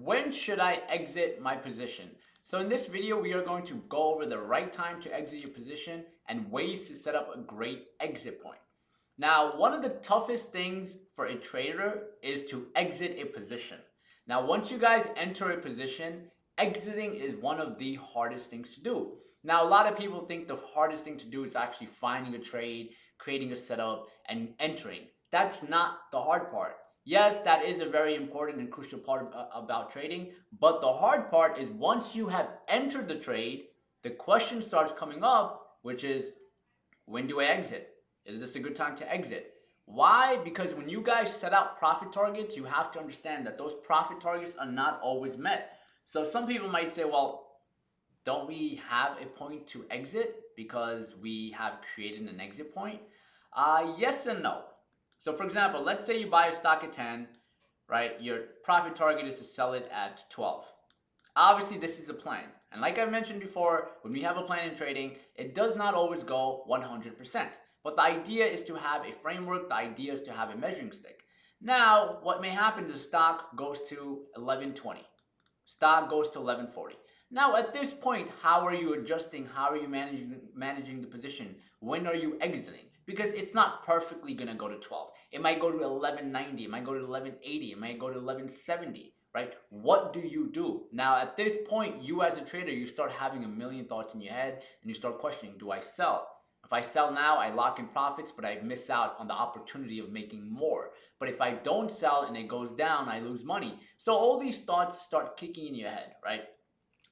When should I exit my position? So in this video, we are going to go over the right time to exit your position and ways to set up a great exit point. Now, one of the toughest things for a trader is to exit a position. Now, once you guys enter a position, exiting is one of the hardest things to do. Now, a lot of people think the hardest thing to do is actually finding a trade, creating a setup, and entering. That's not the hard part. Yes, that is a very important and crucial part about trading, but the hard part is once you have entered the trade, the question starts coming up, which is, when do I exit? Is this a good time to exit? Why? Because when you guys set out profit targets, you have to understand that those profit targets are not always met. So some people might say, well, don't we have a point to exit because we have created an exit point? Yes and no. So for example, let's say you buy a stock at 10, right? Your profit target is to sell it at 12. Obviously, this is a plan. And like I mentioned before, when we have a plan in trading, it does not always go 100%. But the idea is to have a framework. The idea is to have a measuring stick. Now, what may happen is the stock goes to 11.20. Stock goes to 11.40. Now, at this point, how are you adjusting? How are you managing the position? When are you exiting? Because it's not perfectly going to go to 12. It might go to 11.90. It might go to 11.80. It might go to 11.70. Right? What do you do? Now, at this point, you as a trader, you start having a million thoughts in your head and you start questioning, do I sell? If I sell now, I lock in profits, but I miss out on the opportunity of making more. But if I don't sell and it goes down, I lose money. So all these thoughts start kicking in your head, right?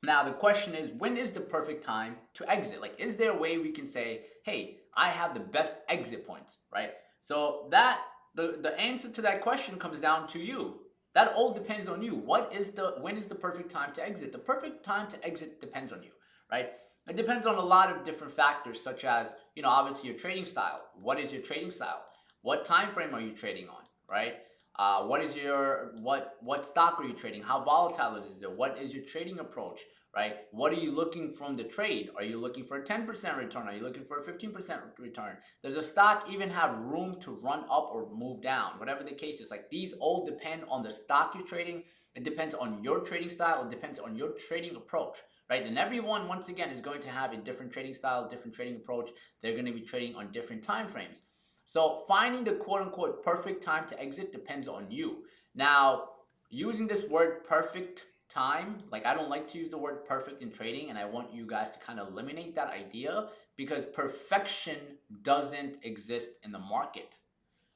Now, the question is, when is the perfect time to exit? Like, is there a way we can say, hey, I have the best exit points, right? So the answer to that question comes down to you. That all depends on you. When is the perfect time to exit? The perfect time to exit depends on you, right? It depends on a lot of different factors, such as, obviously your trading style. What is your trading style? What time frame are you trading on, right? What stock are you trading? How volatile is it? What is your trading approach, right? What are you looking from the trade? Are you looking for a 10% return? Are you looking for a 15% return? Does a stock even have room to run up or move down? Whatever the case is, like, these all depend on the stock you're trading. It depends on your trading style. It depends on your trading approach, right? And everyone, once again, is going to have a different trading style, different trading approach. They're going to be trading on different time frames. So finding the quote-unquote perfect time to exit depends on you. Now, using this word perfect time, like, I don't like to use the word perfect in trading, and I want you guys to kind of eliminate that idea because perfection doesn't exist in the market,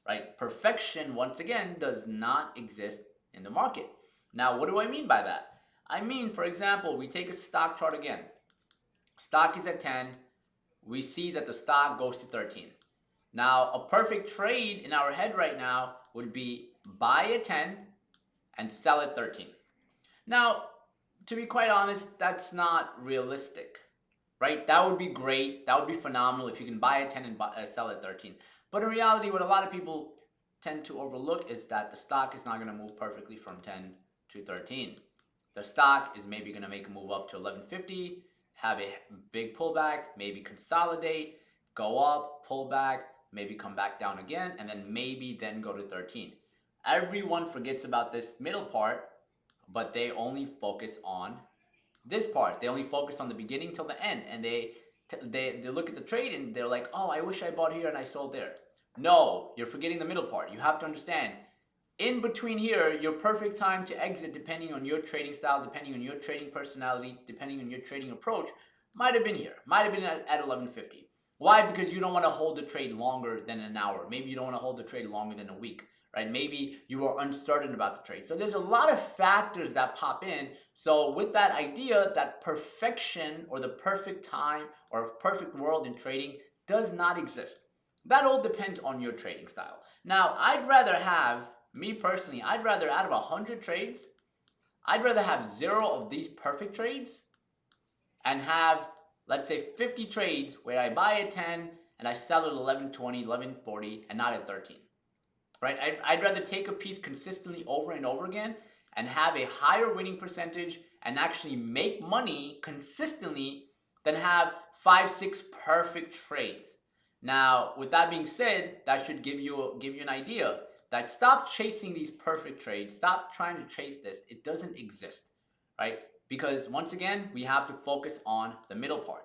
right? Perfection, once again, does not exist in the market. Now, what do I mean by that? I mean, for example, we take a stock chart again. Stock is at 10. We see that the stock goes to 13. Now, a perfect trade in our head right now would be buy at 10 and sell at 13. Now, to be quite honest, that's not realistic, right? That would be great. That would be phenomenal if you can buy at 10 and sell at 13. But in reality, what a lot of people tend to overlook is that the stock is not going to move perfectly from 10 to 13. The stock is maybe going to make a move up to 11.50, have a big pullback, maybe consolidate, go up, pull back, maybe come back down again, and then go to 13. Everyone forgets about this middle part, but they only focus on this part. They only focus on the beginning till the end, and they look at the trade and they're like, oh, I wish I bought here and I sold there. No, you're forgetting the middle part. You have to understand, in between here, your perfect time to exit, depending on your trading style, depending on your trading personality, depending on your trading approach, might have been here, might have been at 11.50. Why? Because you don't want to hold the trade longer than an hour. Maybe you don't want to hold the trade longer than a week, right? Maybe you are uncertain about the trade. So there's a lot of factors that pop in. So with that idea that perfection or the perfect time or perfect world in trading does not exist. That all depends on your trading style. Now, me personally, I'd rather out of 100 trades, I'd rather have 0 of these perfect trades and have, let's say, 50 trades where I buy at 10 and I sell at 11.20, 11.40, and not at 13. Right? I'd rather take a piece consistently over and over again and have a higher winning percentage and actually make money consistently than have 5, 6 perfect trades. Now, with that being said, that should give you an idea that stop chasing these perfect trades. Stop trying to chase this. It doesn't exist, right? Because once again, we have to focus on the middle part.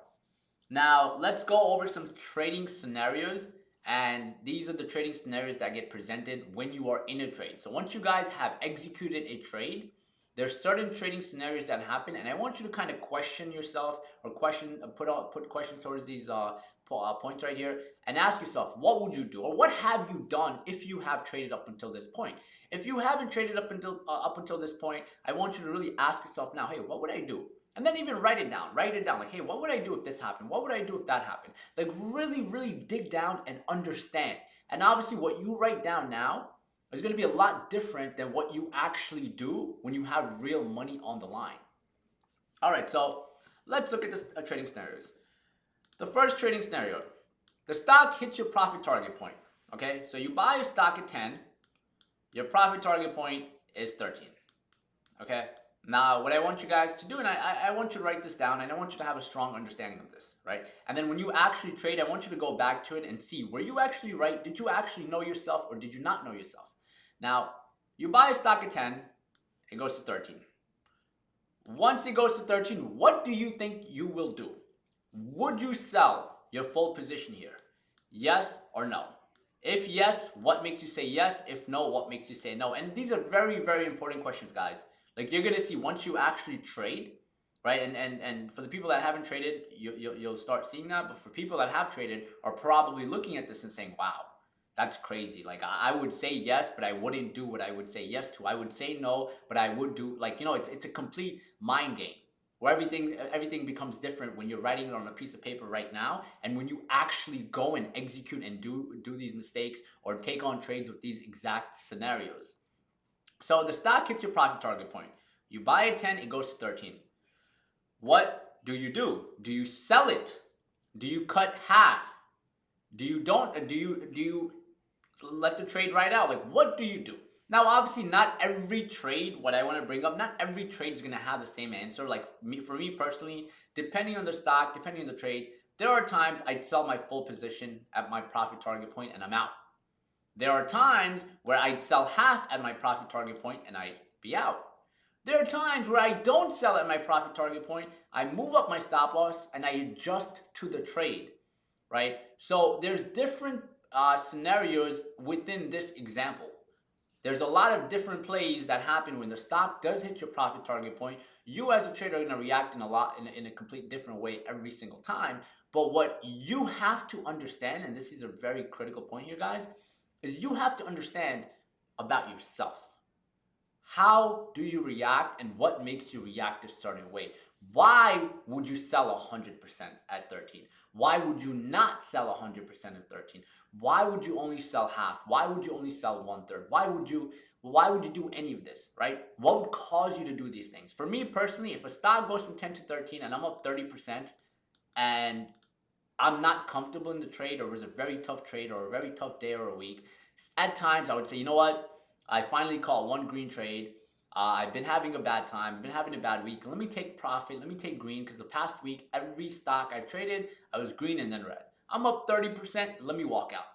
Now, let's go over some trading scenarios, and these are the trading scenarios that get presented when you are in a trade. So once you guys have executed a trade, there's certain trading scenarios that happen, and I want you to kind of question yourself, or put questions towards these points right here, and ask yourself, what would you do, or what have you done if you have traded up until this point? If you haven't traded up until this point, I want you to really ask yourself now, hey, what would I do? And then even write it down. Write it down. Like, hey, what would I do if this happened? What would I do if that happened? Like, really, really dig down and understand. And obviously, what you write down now is going to be a lot different than what you actually do when you have real money on the line. All right, so let's look at this trading scenarios. The first trading scenario, the stock hits your profit target point. Okay, so you buy a stock at 10, your profit target point is 13. Okay. Now, what I want you guys to do, and I want you to write this down, and I want you to have a strong understanding of this, right? And then when you actually trade, I want you to go back to it and see, were you actually right? Did you actually know yourself, or did you not know yourself? Now, you buy a stock at 10, it goes to 13. Once it goes to 13, what do you think you will do? Would you sell your full position here? Yes or no? If yes, what makes you say yes? If no, what makes you say no? And these are very, very important questions, guys. Like, you're going to see once you actually trade, right? And for the people that haven't traded, you'll start seeing that. But for people that have traded, are probably looking at this and saying, wow, that's crazy. Like, I would say yes, but I wouldn't do what I would say yes to. I would say no, but I would do, like, you know, it's a complete mind game where everything becomes different when you're writing it on a piece of paper right now, and when you actually go and execute and do these mistakes or take on trades with these exact scenarios. So the stock hits your profit target point. You buy at 10, it goes to 13. What do you do? Do you sell it? Do you cut half? Do you let the trade ride out? Like, what do you do? Now, obviously, not every trade, what I want to bring up, not every trade is going to have the same answer. Like, for me personally, depending on the stock, depending on the trade, there are times I'd sell my full position at my profit target point and I'm out. There are times where I'd sell half at my profit target point and I'd be out. There are times where I don't sell at my profit target point, I move up my stop loss and I adjust to the trade, right? So there's different scenarios within this example. There's a lot of different plays that happen when the stock does hit your profit target point. You as a trader are going to react in a complete different way every single time. But what you have to understand, and this is a very critical point here, guys, is you have to understand about yourself. How do you react, and what makes you react a certain way? Why would you sell 100% at 13? Why would you not sell 100% at 13? Why would you only sell half? Why would you only sell 1/3? Why would you do any of this, right? What would cause you to do these things? For me personally, if a stock goes from 10 to 13 and I'm up 30% and I'm not comfortable in the trade, or it was a very tough trade or a very tough day or a week, at times I would say, you know what? I finally caught one green trade. I've been having a bad time. I've been having a bad week. Let me take profit. Let me take green, because the past week, every stock I've traded, I was green and then red. I'm up 30%. Let me walk out.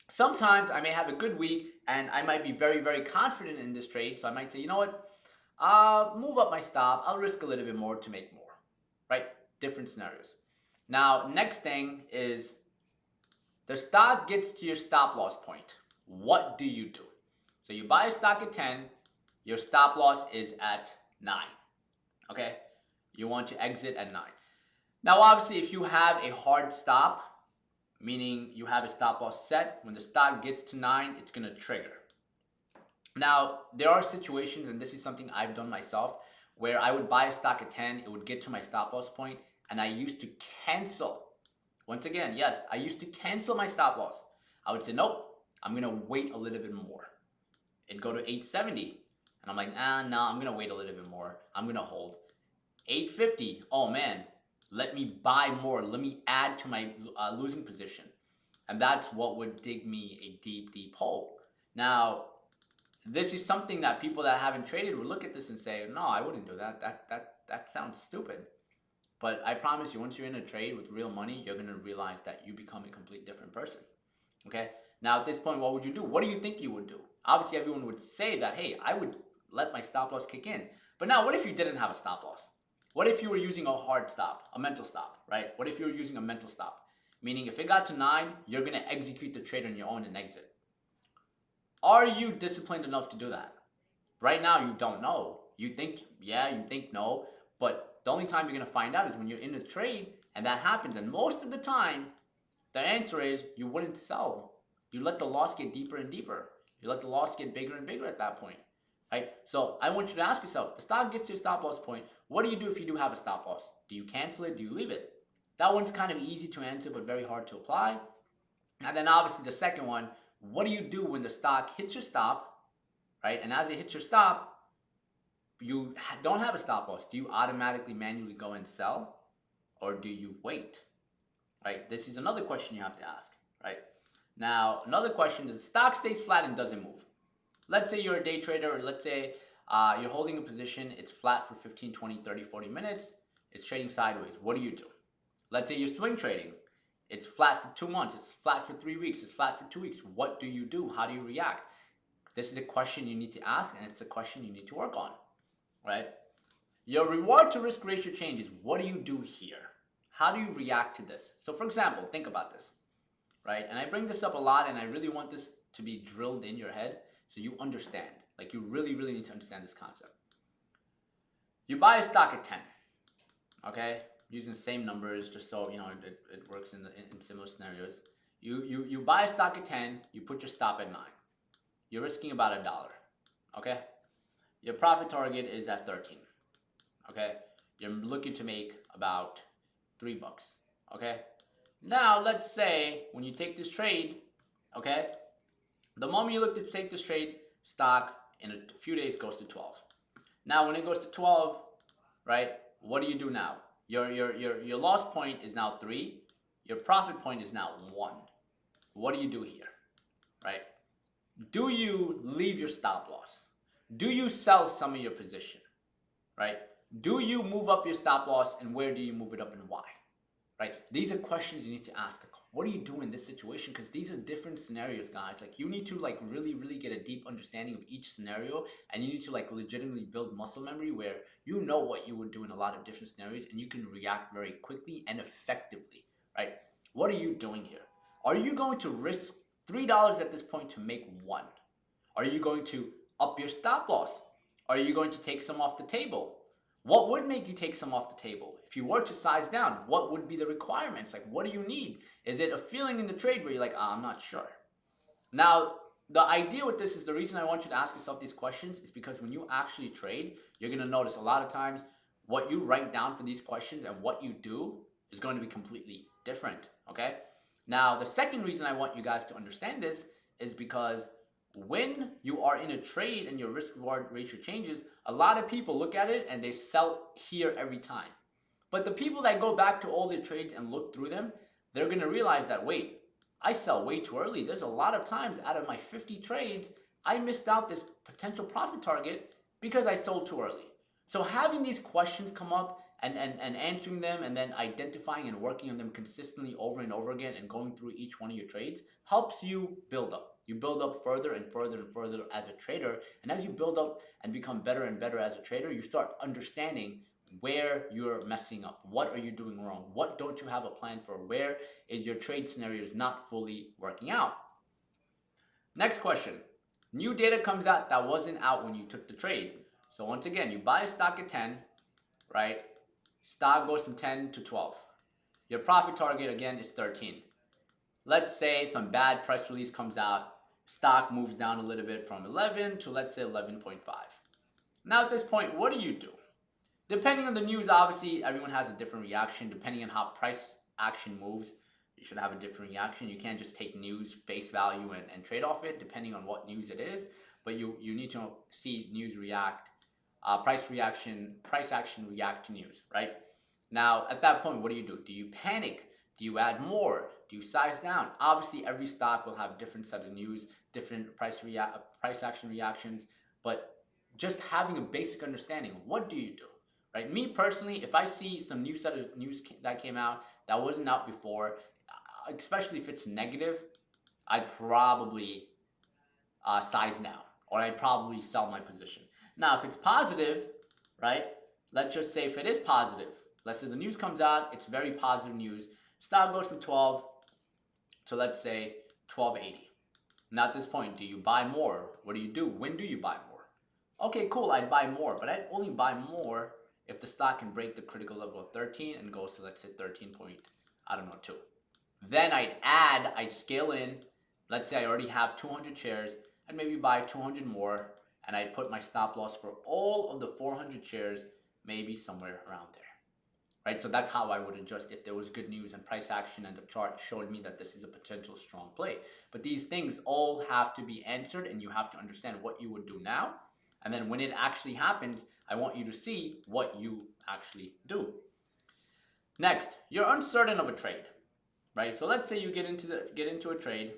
Sometimes I may have a good week and I might be very, very confident in this trade. So I might say, you know what? I'll move up my stop. I'll risk a little bit more to make more, right? Different scenarios. Now, next thing is the stock gets to your stop loss point. What do you do? So you buy a stock at 10, your stop loss is at 9, okay? You want to exit at 9. Now, obviously, if you have a hard stop, meaning you have a stop loss set, when the stock gets to 9, it's going to trigger. Now, there are situations, and this is something I've done myself, where I would buy a stock at 10, it would get to my stop loss point, and I used to cancel. Once again, yes, I used to cancel my stop loss. I would say, nope, I'm going to wait a little bit more. It'd go to 870, and I'm like, no, I'm going to wait a little bit more. I'm going to hold. 850, oh man, let me buy more. Let me add to my losing position. And that's what would dig me a deep, deep hole. Now, this is something that people that haven't traded would look at this and say, no, I wouldn't do that. That sounds stupid. But I promise you, once you're in a trade with real money, you're going to realize that you become a complete different person. Okay? Now at this point, what would you do? What do you think you would do? Obviously, everyone would say that, hey, I would let my stop loss kick in. But now, what if you didn't have a stop loss? What if you were using a hard stop, a mental stop, right? What if you were using a mental stop? Meaning if it got to 9, you're going to execute the trade on your own and exit. Are you disciplined enough to do that? Right now, you don't know. You think, yeah, you think no. But the only time you're going to find out is when you're in a trade and that happens. And most of the time, the answer is you wouldn't sell. You let the loss get deeper and deeper. You let the loss get bigger and bigger at that point. Right? So I want you to ask yourself, if the stock gets to your stop loss point, what do you do if you do have a stop loss? Do you cancel it? Do you leave it? That one's kind of easy to answer, but very hard to apply. And then obviously the second one, what do you do when the stock hits your stop, right? And as it hits your stop, you don't have a stop loss. Do you automatically manually go and sell, or do you wait? Right? This is another question you have to ask, right? Now, another question is, stock stays flat and doesn't move. Let's say you're a day trader, or let's say you're holding a position, it's flat for 15, 20, 30, 40 minutes, it's trading sideways. What do you do? Let's say you're swing trading, it's flat for 2 months, it's flat for 3 weeks, it's flat for 2 weeks. What do you do? How do you react? This is a question you need to ask, and it's a question you need to work on, right? Your reward to risk ratio changes. What do you do here? How do you react to this? So for example, think about this, right? And I bring this up a lot, and I really want this to be drilled in your head so you understand. Like, you really, really need to understand this concept. You buy a stock at 10, okay? Using the same numbers just so, you know, it works in similar scenarios. You buy a stock at 10, you put your stop at 9. You're risking about $1, okay? Your profit target is at 13, okay? You're looking to make about $3, okay? Now, let's say when you take this trade, okay, the moment you look to take this trade, stock in a few days goes to 12. Now, when it goes to 12, right, what do you do now? Your loss point is now 3. Your profit point is now 1. What do you do here, right? Do you leave your stop loss? Do you sell some of your position, right? Do you move up your stop loss, and where do you move it up and why, right? These are questions you need to ask. What do you do in this situation? Because these are different scenarios, guys. Like, you need to like really, really get a deep understanding of each scenario, and you need to like legitimately build muscle memory where you know what you would do in a lot of different scenarios, and you can react very quickly and effectively, right? What are you doing here? Are you going to risk $3 at this point to make 1? Are you going to up your stop loss? Are you going to take some off the table? What would make you take some off the table? If you were to size down, what would be the requirements? Like, what do you need? Is it a feeling in the trade where you're like, I'm not sure? Now, the idea with this is, the reason I want you to ask yourself these questions is because when you actually trade, you're going to notice a lot of times what you write down for these questions and what you do is going to be completely different, okay? Now, the second reason I want you guys to understand this is because when you are in a trade and your risk reward ratio changes, a lot of people look at it and they sell here every time. But the people that go back to all their trades and look through them, they're going to realize that, wait, I sell way too early. There's a lot of times out of my 50 trades, I missed out this potential profit target because I sold too early. So having these questions come up and answering them, and then identifying and working on them consistently over and over again and going through each one of your trades helps you build up. You build up further and further and further as a trader. And as you build up and become better and better as a trader, you start understanding where you're messing up. What are you doing wrong? What don't you have a plan for? Where is your trade scenarios not fully working out? Next question. New data comes out that wasn't out when you took the trade. So once again, you buy a stock at 10, right? Stock goes from 10 to 12. Your profit target again is 13. Let's say some bad press release comes out. Stock moves down a little bit from 11 to, let's say, 11.5. Now at this point, what do you do? Depending on the news, obviously, everyone has a different reaction. Depending on how price action moves, you should have a different reaction. You can't just take news face value and trade off it, depending on what news it is. But you need to see news react, price action react to news, right? Now, at that point, what do? Do you panic? Do you add more? Do you size down? Obviously, every stock will have different set of news, different price action reactions, but just having a basic understanding, what do you do? Right? Me personally, if I see some new set of news that came out that wasn't out before, especially if it's negative, I'd probably size down, or I'd probably sell my position. Now, if it's positive, right? Let's just say if it is positive, let's say the news comes out, it's very positive news. Stock goes from 12 to, let's say, 1280. Now at this point, do you buy more? What do you do? When do you buy more? Okay, cool, I'd buy more, but I'd only buy more if the stock can break the critical level of 13 and goes to, let's say, 13 point, I don't know, 2. Then I'd scale in. Let's say I already have 200 shares. I'd maybe buy 200 more, and I'd put my stop loss for all of the 400 shares, maybe somewhere around there. Right, so that's how I would adjust if there was good news and price action and the chart showed me that this is a potential strong play. But these things all have to be answered, and you have to understand what you would do now. And then when it actually happens, I want you to see what you actually do. Next, you're uncertain of a trade, right? So let's say you get into a trade,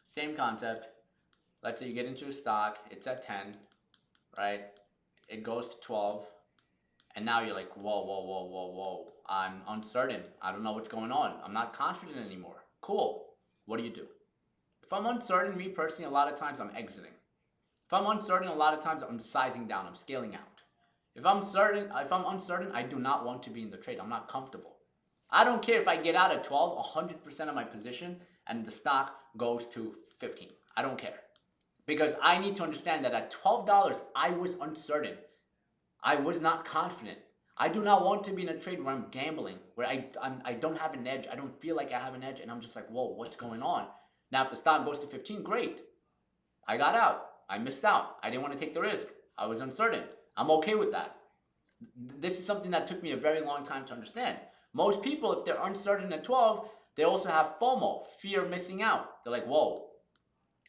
same concept. Let's say you get into a stock, it's at 10, right? It goes to 12. And now you're like, whoa, whoa, whoa, whoa, whoa. I'm uncertain. I don't know what's going on. I'm not confident anymore. Cool. What do you do? If I'm uncertain, me personally, a lot of times I'm exiting. If I'm uncertain, a lot of times I'm sizing down. I'm scaling out. If I'm uncertain, I do not want to be in the trade. I'm not comfortable. I don't care if I get out at 12, 100% of my position, and the stock goes to 15. I don't care. Because I need to understand that at $12, I was uncertain. I was not confident. I do not want to be in a trade where I'm gambling, where I don't have an edge. I don't feel like I have an edge, and I'm just like, whoa, what's going on? Now, if the stock goes to 15, great. I got out. I missed out. I didn't want to take the risk. I was uncertain. I'm okay with that. This is something that took me a very long time to understand. Most people, if they're uncertain at 12, they also have FOMO, fear of missing out. They're like, whoa,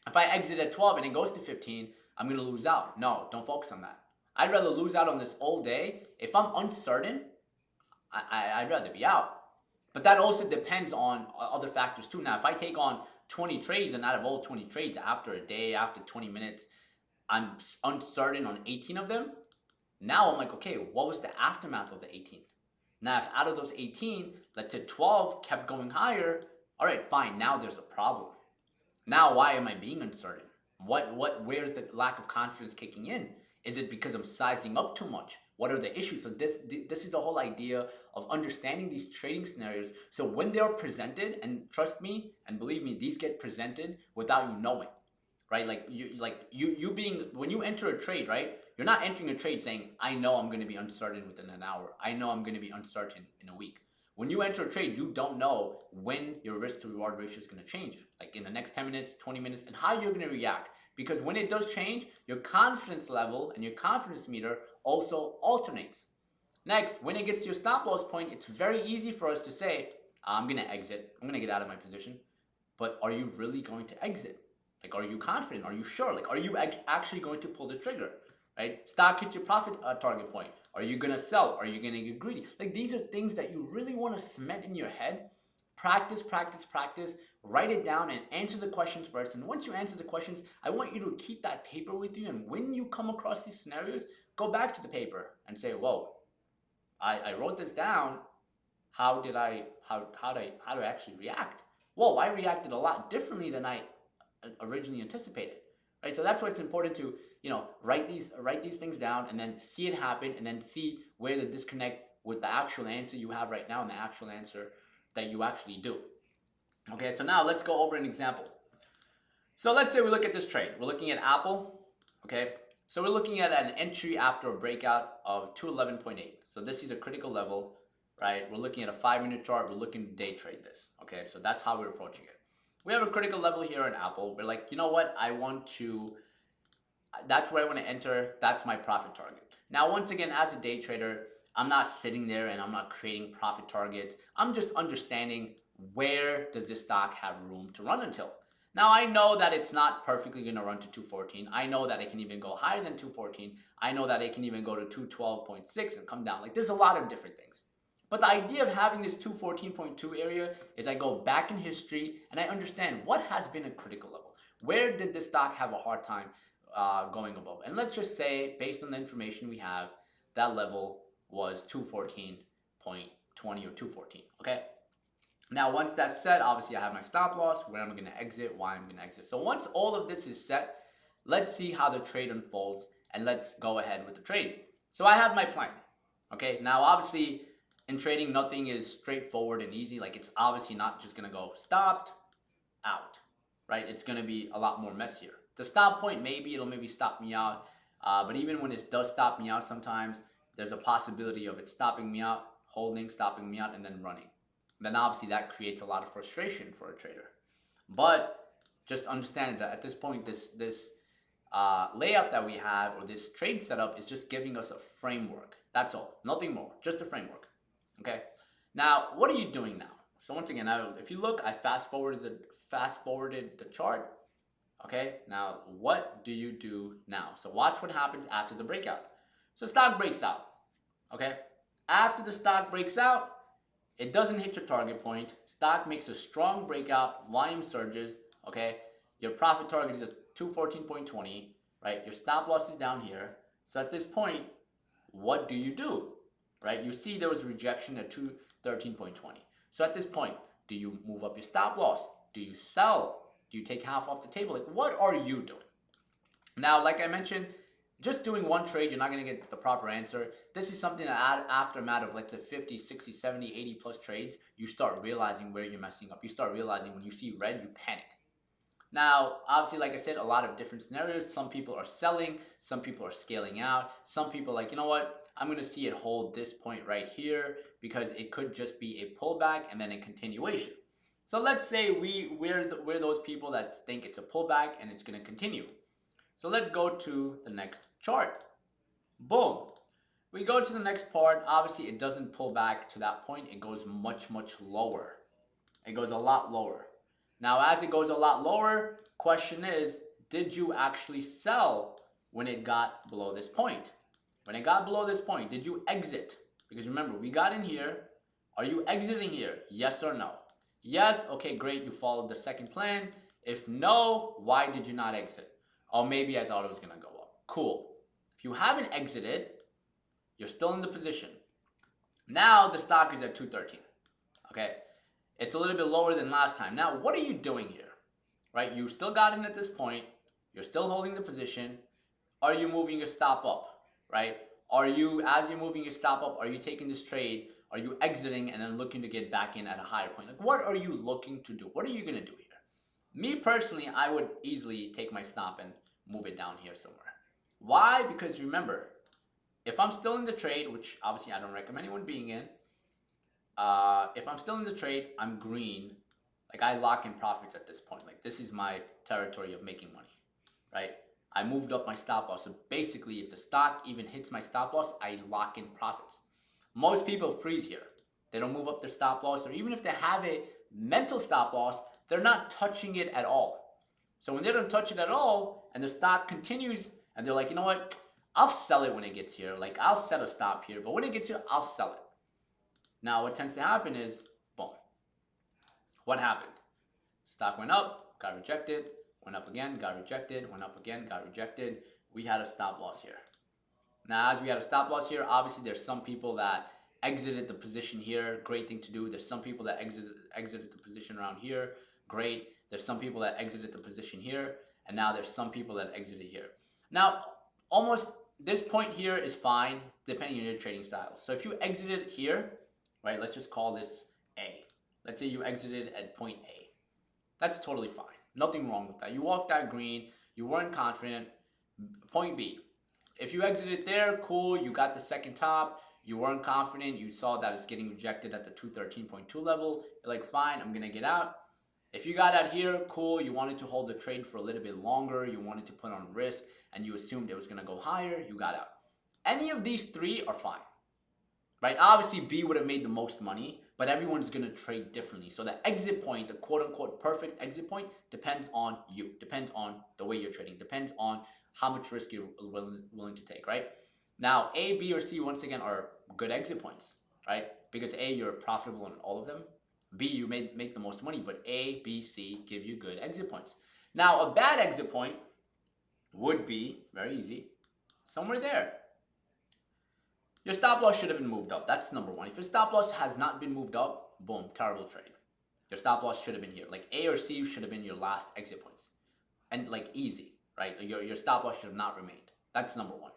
if I exit at 12 and it goes to 15, I'm going to lose out. No, don't focus on that. I'd rather lose out on this all day. If I'm uncertain, I'd rather be out. But that also depends on other factors too. Now, if I take on 20 trades, and out of all 20 trades, after a day, after 20 minutes, I'm uncertain on 18 of them, now I'm like, okay, what was the aftermath of the 18? Now, if out of those 18, let's say 12 kept going higher, all right, fine, now there's a problem. Now, why am I being uncertain? Where's the lack of confidence kicking in? Is it because I'm sizing up too much? What are the issues? So this is the whole idea of understanding these trading scenarios. So when they are presented, and trust me and believe me, these get presented without you knowing, right? When you enter a trade, right? You're not entering a trade saying, I know I'm going to be uncertain within an hour. I know I'm going to be uncertain in a week. When you enter a trade, you don't know when your risk to reward ratio is going to change, like in the next 10 minutes, 20 minutes, and how you're going to react. Because when it does change, your confidence level and your confidence meter also alternates. Next, when it gets to your stop loss point, it's very easy for us to say, I'm going to exit. I'm going to get out of my position. But are you really going to exit? Like, are you confident? Are you sure? Like, are you actually going to pull the trigger? Right? Stock hits your profit target point. Are you going to sell? Are you going to get greedy? Like, these are things that you really want to cement in your head. Practice, practice, practice. Write it down and answer the questions first. And once you answer the questions, I want you to keep that paper with you. And when you come across these scenarios, go back to the paper and say, whoa, I wrote this down. How did I actually react? Whoa, I reacted a lot differently than I originally anticipated. Right? So that's why it's important to, write these things down and then see it happen and then see where the disconnect with the actual answer you have right now and the actual answer that you actually do. Okay, so now let's go over an example. So let's say we look at this trade. We're looking at Apple, okay? So we're looking at an entry after a breakout of 211.8. So this is a critical level, right? We're looking at a 5-minute chart. We're looking to day trade this, okay? So that's how we're approaching it. We have a critical level here in Apple. We're like, you know what? That's where I want to enter. That's my profit target. Now, once again, as a day trader, I'm not sitting there and I'm not creating profit targets. I'm just understanding where does this stock have room to run until. Now, I know that it's not perfectly going to run to 214. I know that it can even go higher than 214. I know that it can even go to 212.6 and come down. Like, there's a lot of different things. But the idea of having this 214.2 area is I go back in history and I understand what has been a critical level. Where did this stock have a hard time going above? And let's just say, based on the information we have, that level was 214.20 or 214, okay? Now, once that's set, obviously I have my stop loss, where I'm going to exit, why I'm going to exit. So once all of this is set, let's see how the trade unfolds, and let's go ahead with the trade. So I have my plan. Okay, now obviously in trading, nothing is straightforward and easy. Like, it's obviously not just going to go stopped, out, right? It's going to be a lot more messier. The stop point, maybe it'll maybe stop me out. But even when it does stop me out, sometimes there's a possibility of it stopping me out, holding, stopping me out, and then running. Then obviously that creates a lot of frustration for a trader. But just understand that at this point, this layout that we have, or this trade setup, is just giving us a framework. That's all, nothing more, just a framework. Okay. Now, what are you doing now? So once again, if you look, I fast forwarded the chart. Okay. Now, what do you do now? So watch what happens after the breakout. So stock breaks out. Okay. After the stock breaks out, it doesn't hit your target point. Stock makes a strong breakout. Volume surges. Okay. Your profit target is at 214.20. Right. Your stop loss is down here. So at this point, what do you do? Right. You see there was rejection at 213.20. So at this point, do you move up your stop loss? Do you sell? Do you take half off the table? Like, what are you doing? Now, like I mentioned, just doing one trade, you're not going to get the proper answer. This is something that after a matter of, let's say, 50, 60, 70, 80 plus trades, you start realizing where you're messing up. You start realizing when you see red, you panic. Now, obviously, like I said, a lot of different scenarios. Some people are selling, some people are scaling out. Some people are like, you know what? I'm going to see it hold this point right here because it could just be a pullback and then a continuation. So let's say we're those people that think it's a pullback and it's going to continue. So let's go to the next chart. Boom. We go to the next part. Obviously, it doesn't pull back to that point. It goes much, much lower. It goes a lot lower. Now, as it goes a lot lower, question is, did you actually sell when it got below this point? When it got below this point, did you exit? Because remember, we got in here. Are you exiting here? Yes or no? Yes, okay, great. You followed the second plan. If no, why did you not exit? Oh, maybe I thought it was going to go up. Cool. If you haven't exited, you're still in the position. Now the stock is at 213. Okay. It's a little bit lower than last time. Now, what are you doing here? Right? You still got in at this point. You're still holding the position. Are you moving your stop up? Right? Are you, as you're moving your stop up, are you taking this trade? Are you exiting and then looking to get back in at a higher point? Like, what are you looking to do? What are you going to do here? Me personally, I would easily take my stop and move it down here somewhere. Why? Because remember, if I'm still in the trade, which obviously I don't recommend anyone being in, if I'm still in the trade, I'm green. Like, I lock in profits at this point. Like, this is my territory of making money, right? I moved up my stop loss. So basically, if the stock even hits my stop loss, I lock in profits. Most people freeze here. They don't move up their stop loss, or even if they have a mental stop loss, they're not touching it at all. So when they don't touch it at all, and the stock continues, and they're like, you know what? I'll sell it when it gets here. Like, I'll set a stop here, but when it gets here, I'll sell it. Now, what tends to happen is, boom. What happened? Stock went up, got rejected, went up again, got rejected, went up again, got rejected. We had a stop loss here. Now, as we had a stop loss here, obviously there's some people that exited the position here. Great thing to do. There's some people that exited the position around here. Great. There's some people that exited the position here. And now there's some people that exited here. Now, almost this point here is fine, depending on your trading style. So if you exited here, right, let's just call this A. Let's say you exited at point A. That's totally fine. Nothing wrong with that. You walked out green. You weren't confident. Point B. If you exited there, cool. You got the second top. You weren't confident. You saw that it's getting rejected at the 213.2 level. You're like, fine, I'm going to get out. If you got out here, cool. You wanted to hold the trade for a little bit longer. You wanted to put on risk, and you assumed it was going to go higher. You got out. Any of these three are fine. Right? Obviously, B would have made the most money, but everyone's going to trade differently. So the exit point, the quote-unquote perfect exit point, depends on you. Depends on the way you're trading. Depends on how much risk you're willing to take, right? Now, A, B, or C, once again, are good exit points, right? Because A, you're profitable on all of them. B, you may make the most money, but A, B, C give you good exit points. Now, a bad exit point would be, very easy, somewhere there. Your stop loss should have been moved up. That's number one. If your stop loss has not been moved up, boom, terrible trade. Your stop loss should have been here. Like A or C should have been your last exit points. And like easy, right? Your stop loss should have not remained. That's number one.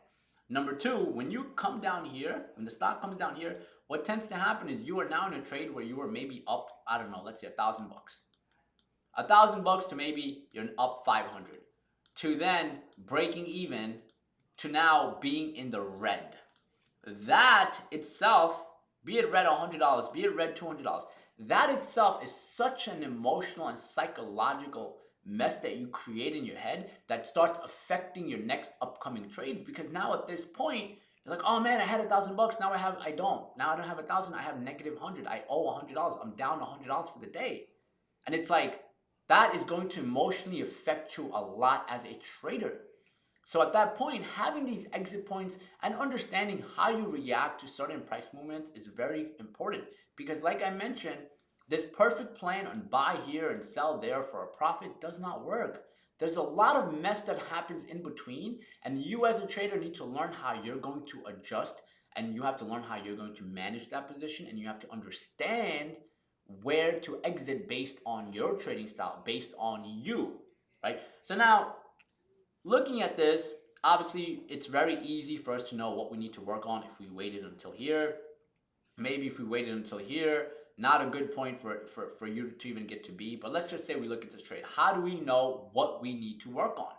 Number two, when you come down here, when the stock comes down here, what tends to happen is you are now in a trade where you are maybe up, I don't know, let's say $1,000. $1,000 to maybe you're up 500, to then breaking even, to now being in the red. That itself, be it red $100, be it red $200, that itself is such an emotional and psychological mess that you create in your head that starts affecting your next upcoming trades, because now at this point you're like, oh man, I had $1,000, now I don't have 1,000, I have negative 100, I owe $100, I'm down $100 for the day. And it's like, that is going to emotionally affect you a lot as a trader. So at that point, having these exit points and understanding how you react to certain price movements is very important, because like I mentioned, this perfect plan on buy here and sell there for a profit does not work. There's a lot of mess that happens in between, and you as a trader need to learn how you're going to adjust, and you have to learn how you're going to manage that position, and you have to understand where to exit based on your trading style, based on you, right? So now, looking at this, obviously it's very easy for us to know what we need to work on if we waited until here. Maybe if we waited until here, not a good point for you to even get to B. But let's just say we look at this trade. How do we know what we need to work on?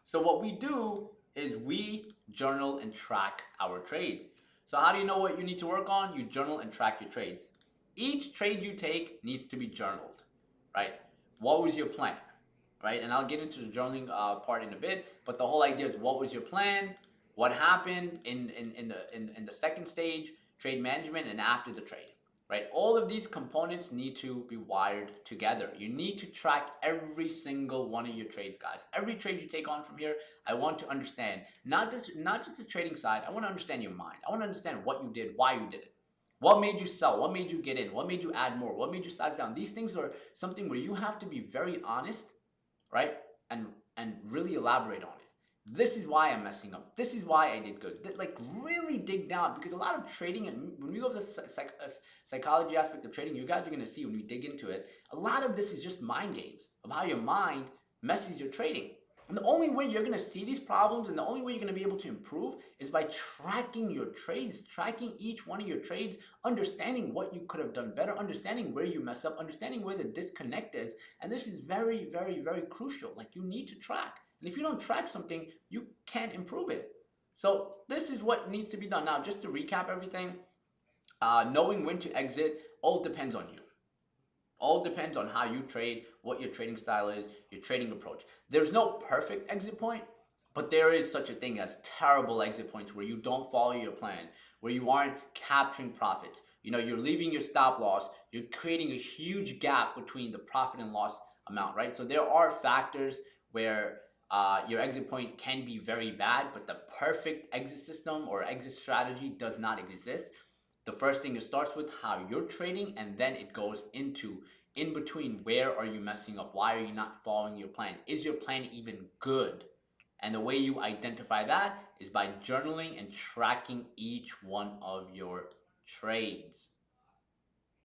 So what we do is we journal and track our trades. So how do you know what you need to work on? You journal and track your trades. Each trade you take needs to be journaled, right? What was your plan, right? And I'll get into the journaling part in a bit, but the whole idea is, what was your plan? What happened in the second stage, trade management, and after the trade, right? All of these components need to be wired together. You need to track every single one of your trades, guys. Every trade you take on from here, I want to understand, not just the trading side. I want to understand your mind. I want to understand what you did, why you did it. What made you sell? What made you get in? What made you add more? What made you size down? These things are something where you have to be very honest, right? And really elaborate on it. This is why I'm messing up. This is why I did good. Like, really dig down, because a lot of trading, and when we go to the psychology aspect of trading, you guys are going to see when we dig into it, a lot of this is just mind games of how your mind messes your trading. And the only way you're going to see these problems, and the only way you're going to be able to improve, is by tracking your trades, tracking each one of your trades, understanding what you could have done better, understanding where you mess up, understanding where the disconnect is. And this is very, very, very crucial. Like, you need to track. And if you don't track something, you can't improve it. So this is what needs to be done. Now, just to recap everything, knowing when to exit all depends on you. All depends on how you trade, what your trading style is, your trading approach. There's no perfect exit point, but there is such a thing as terrible exit points where you don't follow your plan, where you aren't capturing profits. You know, you're leaving your stop loss, you're creating a huge gap between the profit and loss amount, right? So there are factors where your exit point can be very bad, but the perfect exit system or exit strategy does not exist. The first thing, it starts with how you're trading, and then it goes into in between. Where are you messing up? Why are you not following your plan? Is your plan even good? And the way you identify that is by journaling and tracking each one of your trades.